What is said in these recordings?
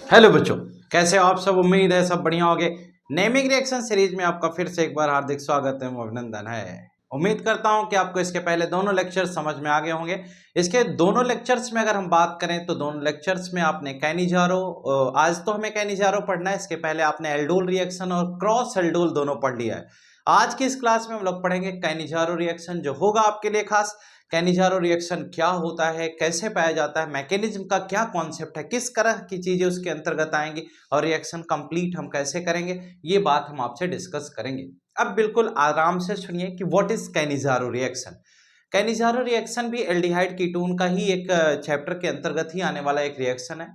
Hello बच्चों, कैसे हो आप सब। उम्मीद है सब बढ़िया होंगे। नेमिंग रिएक्शन सीरीज में आपका फिर से एक बार हार्दिक स्वागत है, अभिनंदन है। उम्मीद करता हूं कि आपको इसके पहले दोनों लेक्चर्स समझ में आ गए होंगे। इसके दोनों लेक्चर्स में अगर हम बात करें तो दोनों लेक्चर्स में आपने कैनिजारो, आज तो हमें कैनिजारो पढ़ना है, इसके पहले आपने एल्डोल रिएक्शन और क्रॉस एल्डोल दोनों पढ़ लिया है। आज की इस क्लास में हम लोग पढ़ेंगे कैनिजारो रिएक्शन, जो होगा आपके लिए खास। कैनिजारो रिएक्शन क्या होता है, कैसे पाया जाता है, मैकेनिज्म का क्या कॉन्सेप्ट है, किस तरह की चीजें उसके अंतर्गत आएंगी और रिएक्शन कंप्लीट हम कैसे करेंगे, ये बात हम आपसे डिस्कस करेंगे। अब बिल्कुल आराम से सुनिए कि what is Cannizzaro reaction. Cannizzaro reaction भी एल्डिहाइड कीटोन का ही एक चैप्टर के अंतर्गत ही आने वाला एक रिएक्शन है।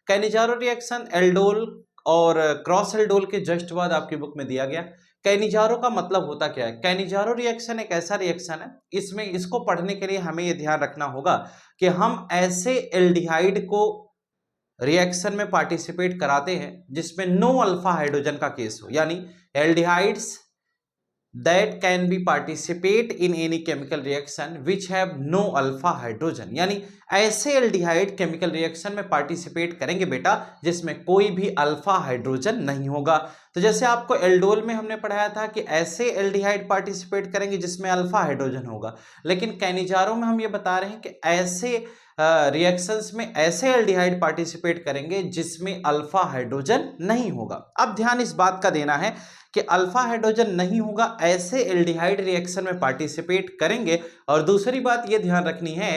कैनिजारो रिएक्शन एल्डोल और क्रॉस एल्डोल के जस्ट बाद आपकी बुक में दिया गया। कैनिजारो का मतलब होता क्या है? कैनिजारो रिएक्शन एक ऐसा रिएक्शन है, इसमें इसको पढ़ने के लिए हमें यह ध्यान रखना होगा कि हम ऐसे एल्डिहाइड को रिएक्शन में पार्टिसिपेट कराते हैं जिसमें नो अल्फा हाइड्रोजन का केस हो, यानी aldehydes that can be participate in any chemical reaction which have no alpha hydrogen, यानी ऐसे एल्डिहाइड केमिकल रिएक्शन में पार्टिसिपेट करेंगे बेटा जिसमें कोई भी अल्फा हाइड्रोजन नहीं होगा। तो जैसे आपको एल्डोल में हमने पढ़ाया था कि ऐसे एल्डिहाइड पार्टिसिपेट करेंगे जिसमें अल्फा हाइड्रोजन होगा, लेकिन कैनिजारो में हम ये बता रहे हैं कि ऐसे रिएक्शंस में ऐसे एल्डिहाइड पार्टिसिपेट करेंगे जिसमें अल्फा हाइड्रोजन नहीं होगा। अब ध्यान इस बात का देना है कि अल्फा हाइड्रोजन नहीं होगा, ऐसे एल्डिहाइड रिएक्शन में पार्टिसिपेट करेंगे। और दूसरी बात ये ध्यान रखनी है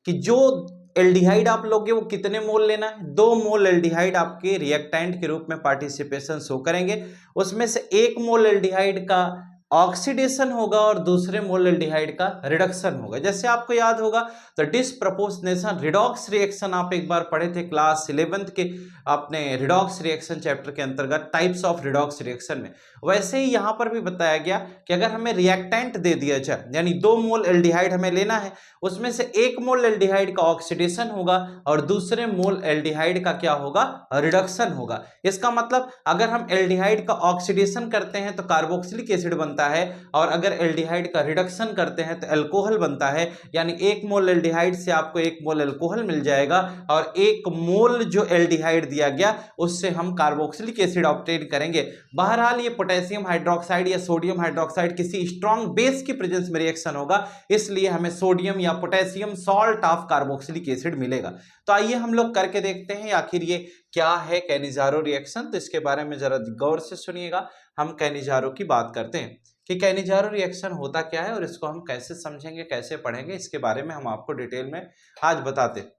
कि जो एल्डिहाइड आप लोगे वो कितने मोल लेना है, 2 मोल एल्डिहाइड आपके रिएक्टेंट के रूप में पार्टिसिपेशन शो करेंगे। उसमें से 1 मोल एल्डिहाइड का ऑक्सीडेशन होगा और दूसरे मोल एल्डिहाइड का रिडक्शन होगा। जैसे आपको याद होगा तो डिसप्रपोर्शनेशन रिडॉक्स रिएक्शन आप एक बार पढ़े थे क्लास 11th के अपने रिडॉक्स रिएक्शन चैप्टर के अंतर्गत, टाइप्स ऑफ रिडॉक्स रिएक्शन में। वैसे ही यहां पर भी बताया गया कि अगर हमें रिएक्टेंट दे दिया जाए, यानी 2 मोल एल्डिहाइड हमें लेना है, उसमें से 1 मोल एल्डिहाइड का ऑक्सीडेशन होगा और दूसरे मोल एल्डिहाइड का क्या होगा, रिडक्शन होगा। इसका मतलब अगर हम एल्डिहाइड का ऑक्सीडेशन करते हैं तो कार्बोक्सिलिक एसिड बनता है और अगर एल्डिहाइड का रिडक्शन करते हैं तो अल्कोहल बनता है। यानी 1 मोल एल्डिहाइड से आपको 1 मोल अल्कोहल मिल जाएगा और 1 मोल जो एल्डिहाइड दिया गया उससे हम कार्बोक्सिलिक एसिड ऑब्टेन करेंगे। बहरहाल ये पोटेशियम हाइड्रोक्साइड या सोडियम हाइड्रोक्साइड किसी स्ट्रॉन्ग बेस की प्रेजेंस में रिएक्शन होगा, इसलिए हमें सोडियम या potassium salt of carboxylic acid मिलेगा। तो आइए हम लोग करके देखते हैं आखिर ये क्या है कैनिजारो रिएक्शन। तो इसके बारे में जरा गौर से सुनिएगा। हम कैनिजारो की बात करते हैं कि कैनिजारो रिएक्शन होता क्या है और इसको हम कैसे समझेंगे, कैसे पढ़ेंगे, इसके बारे में हम आपको डिटेल में आज बताते हैं।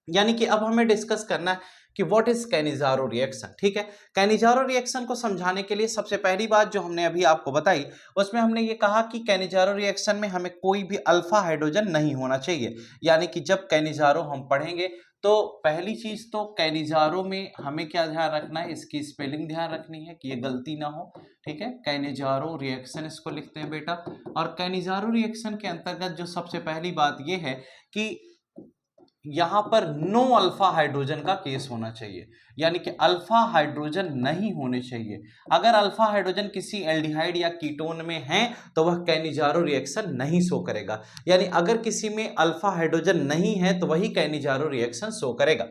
यानी कि अब हमें डिस्कस करना है कि व्हाट इज कैनिजारो रिएक्शन। ठीक है, कैनिजारो रिएक्शन को समझाने के लिए सबसे पहली बात जो हमने अभी आपको बताई उसमें हमने ये कहा कि कैनिजारो रिएक्शन में हमें कोई भी अल्फा हाइड्रोजन नहीं होना चाहिए। यानी कि जब कैनिजारो हम पढ़ेंगे तो पहली चीज तो कैनिजारो में हमें क्या ध्यान रखना है, इसकी स्पेलिंग ध्यान रखनी है कि ये गलती ना हो। ठीक है, कैनिजारो रिएक्शन इसको लिखते हैं बेटा। और कैनिजारो रिएक्शन के अंतर्गत जो सबसे पहली बात ये है कि यहां पर नो अल्फा हाइड्रोजन का केस होना चाहिए, यानी कि अल्फा हाइड्रोजन नहीं होने चाहिए। अगर अल्फा हाइड्रोजन किसी एल्डिहाइड या कीटोन में है तो वह कैनिजारो रिएक्शन नहीं शो करेगा। यानी अगर किसी में अल्फा हाइड्रोजन नहीं है तो वही कैनिजारो रिएक्शन शो करेगा।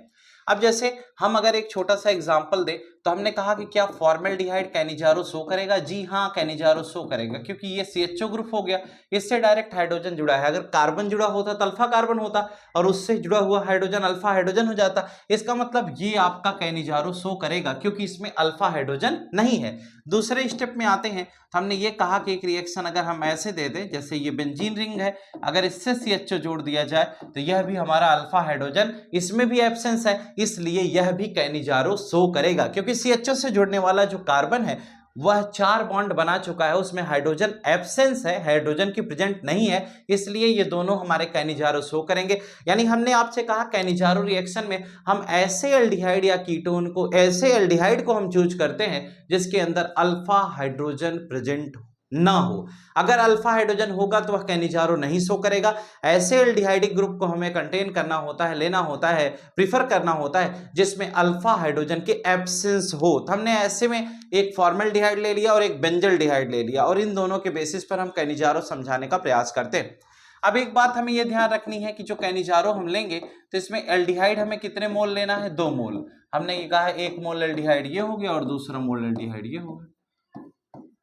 अब जैसे हम अगर एक छोटा सा एग्जांपल दें तो हमने कहा कि क्या फॉर्मेल्डिहाइड कैनिजारो शो करेगा? जी हाँ, कैनिजारो शो करेगा, क्योंकि ये CHO ग्रुप हो गया, इससे डायरेक्ट हाइड्रोजन जुड़ा है। अगर कार्बन जुड़ा होता तो अल्फा कार्बन होता और उससे जुड़ा हुआ हाइड्रोजन अल्फा हाइड्रोजन हो जाता। इसका मतलब ये आपका कैनिजारो शो करेगा क्योंकि इसमें अल्फा हाइड्रोजन नहीं है। दूसरे स्टेप में आते हैं, हमने ये कहा कि एक रिएक्शन अगर हम ऐसे दे दें, जैसे ये बेंजीन रिंग है, अगर इससे CHO जोड़ दिया जाए तो यह भी हमारा अल्फा हाइड्रोजन, इसमें भी एब्सेंस है, इसलिए यह भी कैनिजारो शो करेगा। क्योंकि CHO से जुड़ने वाला जो कार्बन है वह 4 बॉन्ड बना चुका है, उसमें हाइड्रोजन एब्सेंस है, हाइड्रोजन की प्रेजेंट नहीं है, इसलिए ये दोनों हमारे कैनिजारो शो करेंगे। यानी हमने आपसे कहा कैनिजारो रिएक्शन में हम ऐसे एल्डिहाइड या कीटोन को, ऐसे एल्डिहाइड को हम चूज करते हैं जिसके अंदर अल्फा हाइड्रोजन प्रेजेंट ना हो। अगर अल्फा हाइड्रोजन होगा तो वह कैनिजारो नहीं शो करेगा। ऐसे एल्डिहाइडिक ग्रुप को हमें कंटेन करना होता है, लेना होता है, प्रीफर करना होता है जिसमें अल्फा हाइड्रोजन के एब्सेंस हो। तो हमने ऐसे में एक फॉर्मेल्डिहाइड ले लिया और एक बेंजल्डिहाइड ले लिया और इन दोनों के बेसिस पर हम कैनिजारो समझाने का प्रयास करते हैं। अब एक बात हमें यह ध्यान रखनी है कि जो कैनिजारो हम लेंगे तो इसमें एल्डिहाइड हमें कितने मोल लेना है, 2 मोल। हमने ये कहा 1 मोल एल्डिहाइड ये हो गया और दूसरा मोल एल्डिहाइड ये हो गया।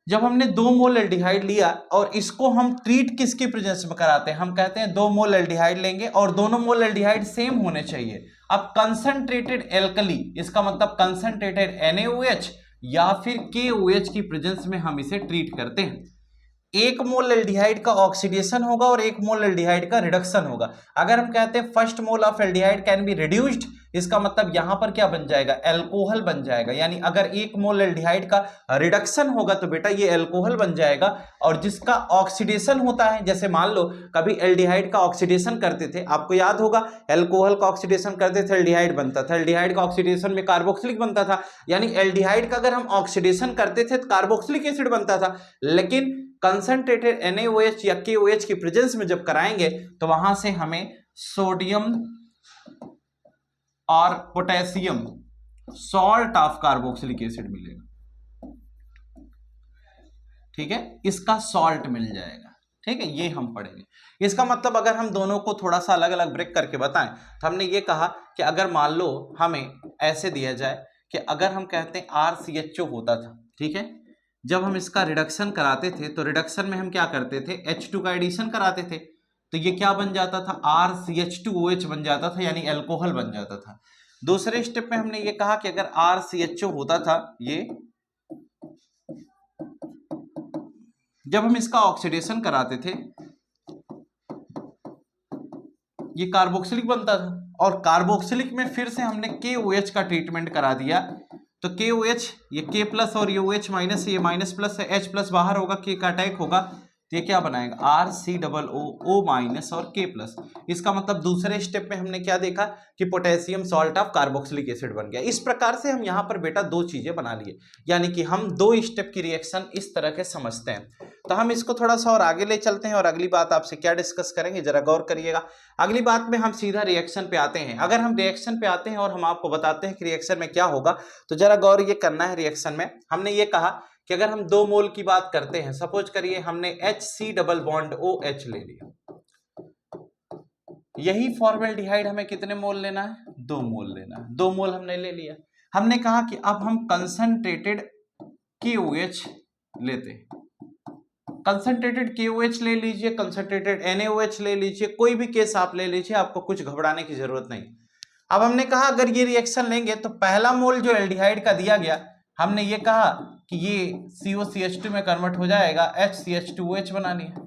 जब हमने 2 मोल एल्डिहाइड लिया और इसको हम ट्रीट किसके प्रेजेंस में कराते हैं, हम कहते हैं 2 मोल एल्डिहाइड लेंगे और दोनों मोल एल्डिहाइड सेम होने चाहिए। अब कंसंट्रेटेड एल्कली, इसका मतलब कंसंट्रेटेड NaOH या फिर KOH की प्रेजेंस में हम इसे ट्रीट करते हैं। 1 मोल एल्डिहाइड का ऑक्सीडेशन होगा और 1 मोल एल्डिहाइड का रिडक्शन होगा। अगर हम कहते हैं first mole of aldehyde can be reduced, इसका मतलब यहां पर क्या बन जाएगा, एल्कोहल बन जाएगा। यानी अगर 1 मोल एल्डिहाइड का रिडक्शन होगा तो बेटा ये एल्कोहल बन जाएगा। और जिसका ऑक्सीडेशन होता है, जैसे मान लो कभी एल्डिहाइड का ऑक्सीडेशन करते थे, आपको याद होगा एल्कोहल का ऑक्सीडेशन करते थे एल्डिहाइड बनता था, एल्डिहाइड का ऑक्सीडेशन में कार्बोक्सिलिक बनता था। यानी एल्डिहाइड का अगर हम ऑक्सीडेशन करते थे तो कार्बोक्सिलिक एसिड बनता था, लेकिन कंसंट्रेटेड NaOH या KOH की प्रेजेंस में जब कराएंगे तो वहां से हमें सोडियम और potassium salt of carboxylic acid मिलेगा। ठीक है, इसका सॉल्ट मिल जाएगा। ठीक है, ये हम पढ़ेंगे। इसका मतलब अगर हम दोनों को थोड़ा सा अलग अलग ब्रेक करके बताएं तो हमने ये कहा कि अगर मान लो हमें ऐसे दिया जाए कि अगर हम कहते हैं RCHO होता था, ठीक है, जब हम इसका रिडक्शन कराते थे तो रिडक्शन में हम क्या करते थे, H2 का एडिशन कराते थे, तो ये क्या बन जाता था, RCH2OH बन जाता था, यानी अल्कोहल बन जाता था। दूसरे स्टेप में हमने ये कहा कि अगर RCHO होता था, ये जब हम इसका ऑक्सीडेशन कराते थे ये कार्बोक्सिलिक बनता था, और कार्बोक्सिलिक में फिर से हमने KOH का ट्रीटमेंट करा दिया, तो KOH ये K प्लस और ये OH माइनस, ये माइनस प्लस है, H प्लस बाहर होगा, K का अटैक होगा, तो ये क्या बनाएगा RCOO माइनस और K प्लस। इसका मतलब दूसरे स्टेप में हमने क्या देखा कि potassium salt of carboxylic acid बन गया। इस प्रकार से हम यहाँ पर बेटा 2 चीजें बना लिए, यानी कि हम 2 स्टेप की रिएक्शन इस तरह के समझते हैं। तो हम इसको थोड़ा सा और आगे ले चलते हैं और अगली बात आपसे क्या डिस्कस करेंगे, जरा गौर करिएगा। अगली बात में हम सीधा रिएक्शन पे आते हैं। अगर हम रिएक्शन पे आते हैं और हम आपको बताते हैं कि रिएक्शन में क्या होगा, तो जरा गौर ये करना है। रिएक्शन में हमने ये कहा कि अगर हम 2 मोल की बात करते हैं, सपोज करिए हमने HC डबल बॉन्ड OH ले लिया, यही फॉर्मेल्डिहाइड हमें कितने मोल लेना है, 2 मोल लेना है। 2 मोल हमने ले लिया। हमने कहा कि अब हम कंसंट्रेटेड KOH लेते हैं, कंसंट्रेटेड KOH ले लीजिए, कंसंट्रेटेड NaOH ले लीजिए, कोई भी केस आप ले लीजिए, आपको कुछ घबराने की जरूरत नहीं। अब हमने कहा अगर ये रिएक्शन लेंगे तो पहला मोल जो एल्डिहाइड का दिया गया, हमने ये कहा कि ये COCH2 में कन्वर्ट हो जाएगा, HCH2OH बना लिया।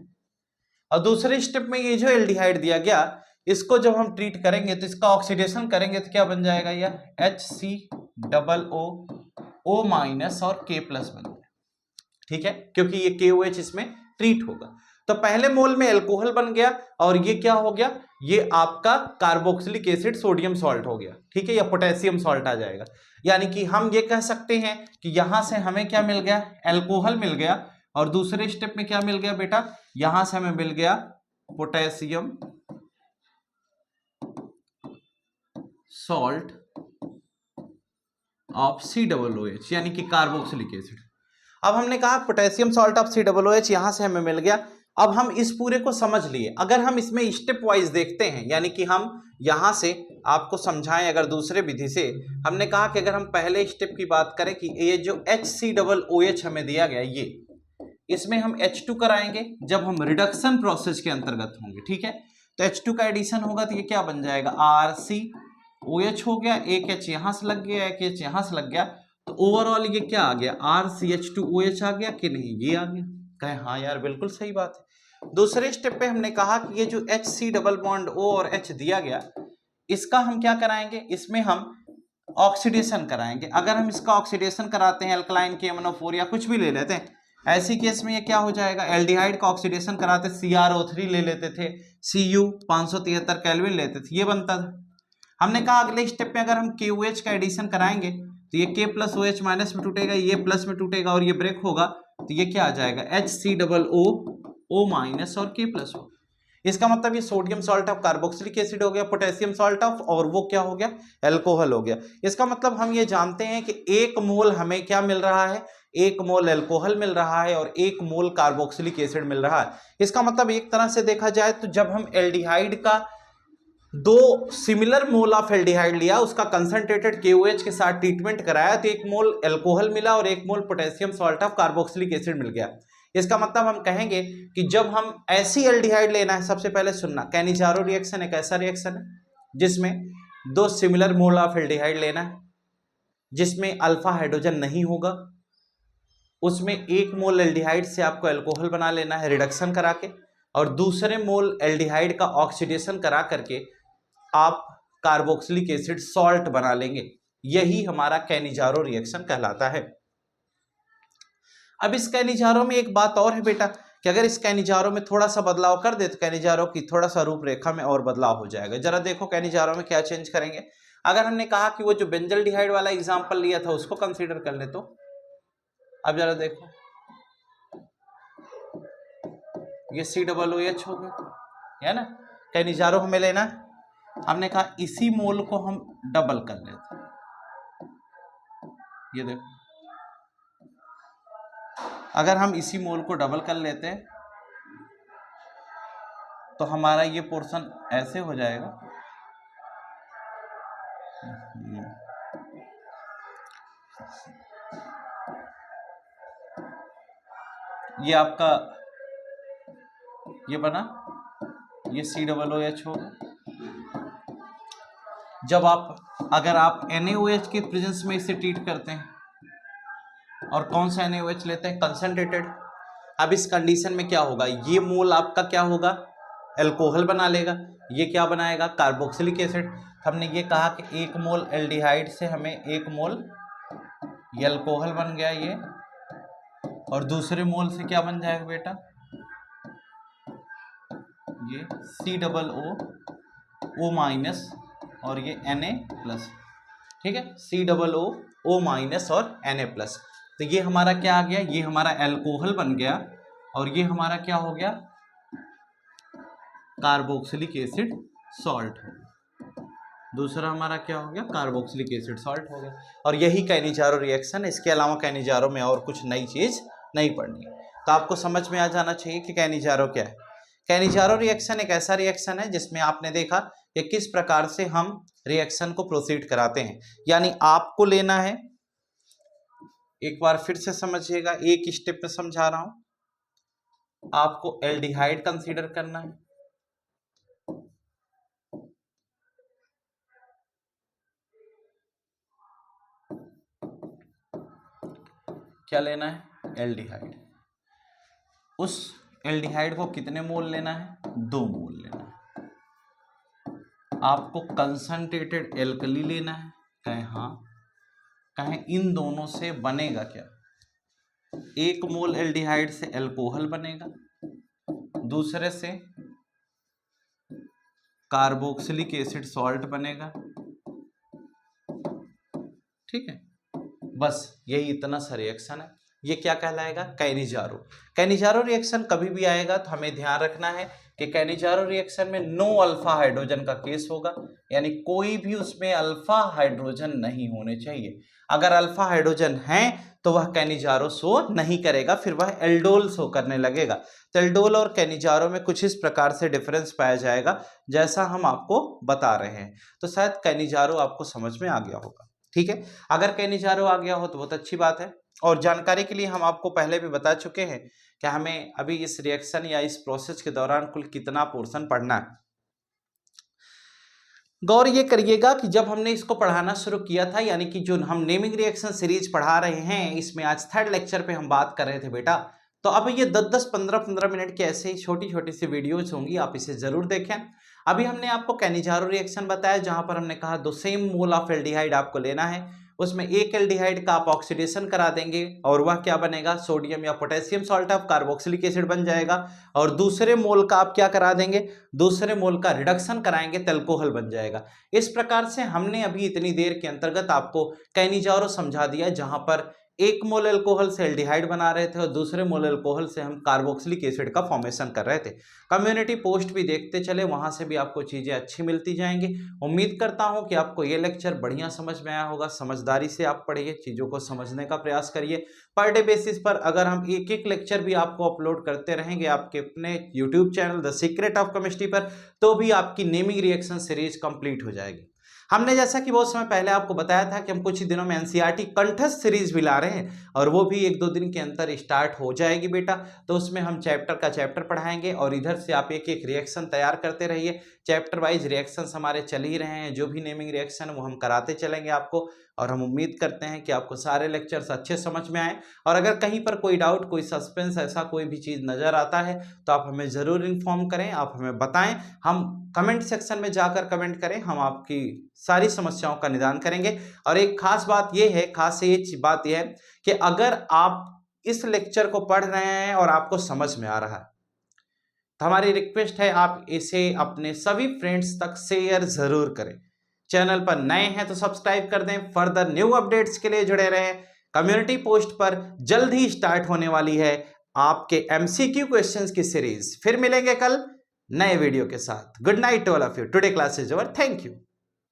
और दूसरे स्टेप में ये जो एल्डिहाइड दिया गया, इसको जब हम ट्रीट करेंगे तो इसका ऑक्सीडेशन करेंगे तो क्या बन जाएगा, यह HCOO माइनस और K प्लस बन गया। ठीक है, क्योंकि ये KOH इसमें ट्रीट होगा। तो पहले मोल में अल्कोहल बन गया और ये क्या हो गया, ये आपका कार्बोक्सिलिक एसिड सोडियम सॉल्ट हो गया। ठीक है, या पोटेशियम सॉल्ट आ जाएगा। यानी कि हम ये कह सकते हैं कि यहां से हमें क्या मिल गया, अल्कोहल मिल गया, और दूसरे स्टेप में क्या मिल गया बेटा, यहां से हमें मिल गया पोटेशियम सॉल्ट ऑफ COOH, यानी कि कार्बोक्सिलिक एसिड। अब हमने कहा पोटेशियम सॉल्ट ऑफ COOH यहां से हमें मिल गया। अब हम इस पूरे को समझ लिए। अगर हम इसमें स्टेप वाइज देखते हैं, यानी कि हम यहां से आपको समझाएं, अगर दूसरे विधि से, हमने कहा कि अगर हम पहले स्टेप की बात करें कि ये जो HCOOH हमें दिया गया, ये इसमें हम H2 कराएंगे जब हम रिडक्शन प्रोसेस के अंतर्गत होंगे। ठीक है, तो H2 का एडिशन होगा तो ये क्या बन जाएगा, RCOH हो गया, एक H यहां से लग गया, एक H यहां से लग गया, तो ओवरऑल ये क्या आ गया, RCH2OH आ गया कि नहीं, ये आ गया। कहे हाँ यार बिल्कुल सही बात है। दूसरे स्टेप पे हमने कहा कि ये जो HC डबल बॉन्ड O और H दिया गया, इसका हम क्या कराएंगे, इसमें हम ऑक्सीडेशन कराएंगे। अगर हम इसका ऑक्सीडेशन कराते हैं अल्कलाइन KMnO4 या कुछ भी ले लेते हैं, ऐसी केस में ये क्या हो जाएगा, एल्डिहाइड का ऑक्सीडेशन कराते CrO3 ले लेते थे, Cu 573 केल्विन लेते थे, ये बनता था। हमने कहा अगले स्टेप में अगर हम KOH का एडिशन कराएंगे तो ये K प्लस OH माइनस में टूटेगा, ये प्लस में टूटेगा और ये ब्रेक होगा, तो ये क्या आ जाएगा, HCOO माइनस और K प्लस हो। इसका मतलब ये sodium salt of carboxylic acid हो गया, पोटेशियम सॉल्ट ऑफ, और वो क्या हो गया, अल्कोहल हो गया। इसका मतलब हम ये जानते हैं कि 1 मोल हमें क्या मिल रहा है, 1 मोल अल्कोहल मिल रहा है और 1 मोल कार्बोक्सिलिक एसिड मिल रहा है। इसका मतलब एक तरह से देखा जाए तो जब हम एल्डिहाइड का 2 सिमिलर मोल ऑफ एल्डिहाइड लिया, उसका कंसंट्रेटेड KOH के साथ ट्रीटमेंट कराया तो 1 मोल अल्कोहल मिला और 1 mole potassium salt of carboxylic acid मिल गया। इसका मतलब हम कहेंगे कि जब हम ऐसी एल्डिहाइड लेना है, सबसे पहले सुनना, कैनिजारो रिएक्शन एक ऐसा रिएक्शन है जिसमें 2 सिमिलर मोल ऑफ एल्डिहाइड लेना है, जिसमें अल्फा हाइड्रोजन नहीं होगा, उसमें 1 मोल एल्डिहाइड से आपको अल्कोहल बना लेना है रिडक्शन करा के, और दूसरे मोल एल्डिहाइड का ऑक्सीडेशन करा करके आप कार्बोक्सिलिक एसिड सॉल्ट बना लेंगे। यही हमारा कैनिजारो रिएक्शन कहलाता है। अब इस कैनिजारो में एक बात और है बेटा कि अगर इस कैनिजारो में थोड़ा सा बदलाव कर दे तो कैनिजारो की थोड़ा सा रूपरेखा में और बदलाव हो जाएगा। जरा देखो कैनिजारो में क्या चेंज करेंगे। अगर हमने कहा कि वो जो बेंजल्डिहाइड वाला एग्जांपल लिया था उसको कंसीडर कर ले तो अब जरा देखो, ये COOH हो गया है ना। कैनिजारो हमें लेना है, हमने कहा इसी मोल को हम डबल कर लेते हैं। ये देखो, अगर हम इसी मोल को डबल कर लेते हैं तो हमारा ये पोर्शन ऐसे हो जाएगा। ये आपका ये बना, ये COOH होगा। जब अगर आप NaOH के प्रेजेंस में इसे ट्रीट करते हैं, और कौन सा NaOH लेते हैं, कंसंट्रेटेड। अब इस कंडीशन में क्या होगा, ये मोल आपका क्या होगा, अल्कोहल बना लेगा, ये क्या बनाएगा, कार्बोक्सिलिक एसिड। हमने ये कहा कि 1 मोल एल्डिहाइड से हमें 1 मोल ये अल्कोहल बन गया ये, और दूसरे मोल से क्या बन जाएगा बेटा, ये COO माइनस और ये Na+, ठीक है, COO माइनस और Na+। तो ये हमारा क्या आ गया, ये हमारा अल्कोहल बन गया और ये हमारा क्या हो गया, कार्बोक्सिलिक एसिड सॉल्ट हो गया। दूसरा हमारा क्या हो गया, कार्बोक्सिलिक एसिड सॉल्ट हो गया। और यही कैनिजारो रिएक्शन, इसके अलावा कैनिजारो में और कुछ नई चीज नहीं पढ़नी। तो आपको समझ में आ जाना चाहिए कि कैनिजारो क्या है। कैनिजारो रिएक्शन एक ऐसा रिएक्शन है जिसमें आपने देखा कि किस प्रकार से हम रिएक्शन को प्रोसीड कराते हैं। यानी आपको लेना है, एक बार फिर से समझिएगा, एक स्टेप में समझा रहा हूं। आपको एल्डिहाइड कंसीडर करना है, क्या लेना है, एल्डिहाइड। उस एल्डिहाइड को कितने मोल लेना है, 2 मोल लेना है। आपको कंसंट्रेटेड एल्कली लेना है, कहें हाँ, कहें इन दोनों से बनेगा क्या, 1 मोल एल्डिहाइड से अल्कोहल बनेगा, दूसरे से कार्बोक्सिलिक एसिड सॉल्ट बनेगा, ठीक है। बस यही इतना सा रिएक्शन है। ये क्या कहलाएगा, कैनिजारो। कैनिजारो रिएक्शन कभी भी आएगा तो हमें ध्यान रखना है कि कैनिजारो रिएक्शन में नो अल्फा हाइड्रोजन का केस होगा, यानी कोई भी उसमें अल्फा हाइड्रोजन नहीं होने चाहिए। अगर अल्फा हाइड्रोजन है तो वह कैनिजारो शो नहीं करेगा, फिर वह एल्डोल शो करने लगेगा। तो एल्डोल और कैनिजारो में कुछ इस प्रकार से डिफरेंस पाया जाएगा जैसा हम आपको बता रहे हैं। तो शायद कैनिजारो आपको समझ में आ गया होगा, ठीक है। अगर कैनिजारो आ गया हो तो बहुत अच्छी बात है। और जानकारी के लिए हम आपको पहले भी बता चुके हैं कि हमें अभी इस रिएक्शन या इस प्रोसेस के दौरान कुल कितना पोर्शन पढ़ना है। गौर ये करिएगा कि जब हमने इसको पढ़ाना शुरू किया था, यानी कि जो हम नेमिंग रिएक्शन सीरीज पढ़ा रहे हैं, इसमें आज 3rd लेक्चर पे हम बात कर रहे थे बेटा। तो अब ये 10-10, 15-15 मिनट की ऐसे ही छोटी छोटी सी वीडियोज होंगी, आप इसे जरूर देखें। अभी हमने आपको कैनिजारो रिएक्शन बताया जहां पर हमने कहा 2 सेम मोल ऑफ एल्डिहाइड आपको लेना है, उसमें 1 एल्डिहाइड का आप ऑक्सीडेशन करा देंगे और वह क्या बनेगा, सोडियम या potassium salt of carboxylic acid बन जाएगा। और दूसरे मोल का आप क्या करा देंगे, दूसरे मोल का रिडक्शन कराएंगे तो अल्कोहल बन जाएगा। इस प्रकार से हमने अभी इतनी देर के अंतर्गत आपको कैनिजारो समझा दिया, जहां पर एक मोल अल्कोहल से एल्डिहाइड बना रहे थे और दूसरे मोल अल्कोहल से हम कार्बोक्सिलिक एसिड का फॉर्मेशन कर रहे थे। कम्युनिटी पोस्ट भी देखते चले, वहां से भी आपको चीजें अच्छी मिलती जाएंगी। उम्मीद करता हूं कि आपको ये लेक्चर बढ़िया समझ में आया होगा। समझदारी से आप पढ़िए, चीजों को समझने का प्रयास करिए। पर डे बेसिस पर अगर हम एक एक लेक्चर भी आपको अपलोड करते रहेंगे आपके अपने YouTube channel the secret of chemistry पर, तो भी आपकी नेमिंग रिएक्शन सीरीज कंप्लीट हो जाएगी। हमने जैसा कि बहुत समय पहले आपको बताया था कि हम कुछ ही दिनों में एनसीईआरटी कंठस्थ सीरीज भी ला रहे हैं और वो भी 1-2 दिन के अंदर स्टार्ट हो जाएगी बेटा। तो उसमें हम चैप्टर का चैप्टर पढ़ाएंगे और इधर से आप एक एक रिएक्शन तैयार करते रहिए। चैप्टर वाइज रिएक्शंस हमारे चल ही रहे हैं, जो भी नेमिंग रिएक्शन वो हम कराते चलेंगे आपको। और हम उम्मीद करते हैं कि आपको सारे लेक्चर्स अच्छे समझ में आए। और अगर कहीं पर कोई डाउट, कोई सस्पेंस, ऐसा कोई भी चीज़ नज़र आता है तो आप हमें ज़रूर इन्फॉर्म करें, आप हमें बताएं। हम कमेंट सेक्शन में जाकर कमेंट करें, हम आपकी सारी समस्याओं का निदान करेंगे। और एक खास बात यह है, बात यह है कि अगर आप इस लेक्चर को पढ़ रहे हैं और आपको समझ में आ रहा है तो हमारी रिक्वेस्ट है आप इसे अपने सभी फ्रेंड्स तक शेयर जरूर करें। चैनल पर नए हैं तो सब्सक्राइब कर दें। फर्दर न्यू अपडेट्स के लिए जुड़े रहें। कम्युनिटी पोस्ट पर जल्द ही स्टार्ट होने वाली है आपके एमसीक्यू क्वेश्चंस की सीरीज। फिर मिलेंगे कल नए वीडियो के साथ। Good night all of you. Today class is over. Thank you.